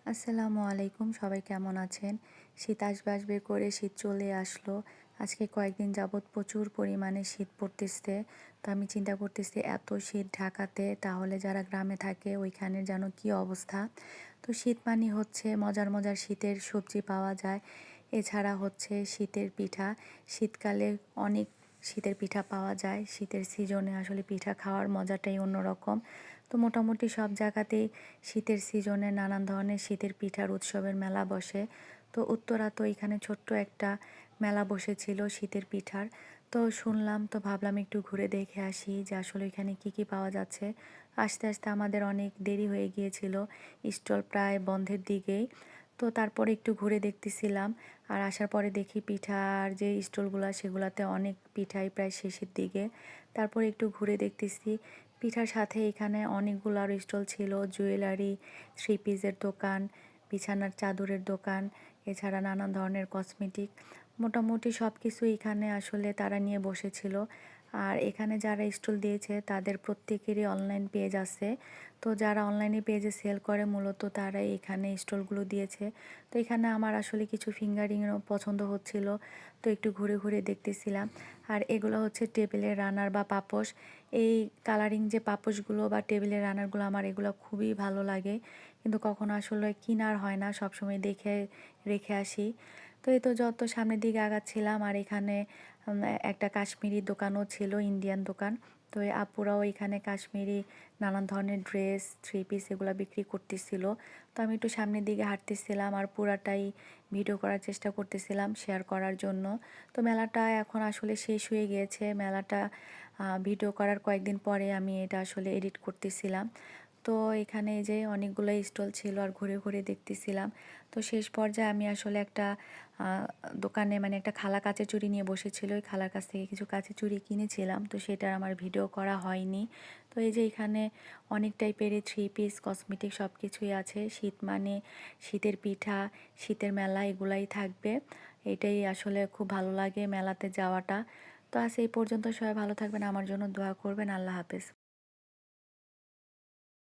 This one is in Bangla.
আসসালামু আলাইকুম, সবাই কেমন আছেন? শীত আসবে আসবে করে শীত চলে আসলো। আজকে কয়েকদিন যাবৎ প্রচুর পরিমাণে শীত পড়তেছে। তো আমি চিন্তা করতেছি এত শীত ঢাকাতে, তাহলে যারা গ্রামে থাকে ওইখানে যেন কী অবস্থা। তো শীত মানে হচ্ছে মজার মজার শীতের সবজি পাওয়া যায়। এছাড়া হচ্ছে শীতের পিঠা। শীতকালে অনেক শীতের পিঠা পাওয়া যায়। শীতের সিজনে আসলে পিঠা খাওয়ার মজাটাই অন্যরকম। তো মোটামুটি সব জায়গাতেই শীতের সিজনে নানান ধরনের শীতের পিঠার উৎসবের মেলা বসে। তো উত্তরা তো এখানে ছোট্ট একটা মেলা বসেছিল শীতের পিঠার। তো শুনলাম, তো ভাবলাম একটু ঘুরে দেখে আসি যে আসলে এখানে কি কি পাওয়া যাচ্ছে। আস্তে আস্তে আমাদের অনেক দেরি হয়ে গিয়েছিল, স্টল প্রায় বন্ধের দিকেই। তো তারপরে একটু ঘুরে দেখতেছিলাম, আর আসার পরে দেখি পিঠার যে স্টলগুলো সেগুলোতে অনেক পিঠাই প্রায় শেষের দিকে। তারপরে একটু ঘুরে দেখতেছি, পিঠার সাথে এখানে অনেকগুলো আরও স্টল ছিল, জুয়েলারি, থ্রি পিসের দোকান, বিছানার চাদরের দোকান, এছাড়া নানান ধরনের কসমেটিক। মোটামুটি সব কিছু এখানে আসলে তারা নিয়ে বসেছিল। আর এখানে যারা স্টল দিয়েছে তাদের প্রত্যেকেরই অনলাইন পেজ আছে। তো যারা অনলাইনে পেজে সেল করে মূলত তারাই এখানে স্টলগুলো দিয়েছে। তো এখানে আমার আসলে কিছু ফিঙ্গারিংও পছন্দ হচ্ছিল, তো একটু ঘুরে ঘুরে দেখতেছিলাম। আর এগুলো হচ্ছে টেবিলের রানার বা পাপোশ। এই কালারিং যে পাপোশগুলো বা টেবিলের রানারগুলো আমার এগুলো খুবই ভালো লাগে, কিন্তু কখনো আসলে কিনার হয় না, সবসময় দেখে রেখে আসি। তো এই তো যত সামনের দিকে আগাচ্ছিলাম, আর এখানে একটা কাশ্মীরি দোকানও ছিল, ইন্ডিয়ান দোকান। তো এই আপুরাও এখানে কাশ্মীরি নানান ধরনের ড্রেস, থ্রি পিস এগুলো বিক্রি করতেছিল। তো আমি একটু সামনের দিকে হাঁটতেছিলাম আর পুরাটাই ভিডিও করার চেষ্টা করতেছিলাম শেয়ার করার জন্য। তো মেলাটা এখন আসলে শেষ হয়ে গিয়েছে। মেলাটা ভিডিও করার কয়েকদিন পরে আমি এটা আসলে এডিট করতেছিলাম। তো এখানে যে অনেকগুলো স্টল ছিল আর ঘুরে ঘুরে দেখতেছিলাম। তো শেষ পর্যায়ে আমি আসলে একটা দোকানে, মানে একটা খালা কাচের চুড়ি নিয়ে বসেছিল, ওই খালার কাছ থেকে কিছু কাচের চুড়ি কিনেছিলাম। তো সেটার আমার ভিডিও করা হয়নি। তো এই যে এখানে অনেক টাইপেরই থ্রি পিস, কসমেটিক সব কিছুই আছে। শীত মানে শীতের পিঠা, শীতের মেলা এগুলাই থাকবে। এটাই আসলে খুব ভালো লাগে মেলাতে যাওয়াটা। তো আজ এই পর্যন্ত, সবাই ভালো থাকবেন, আমার জন্য দোয়া করবেন। আল্লাহ হাফেজ।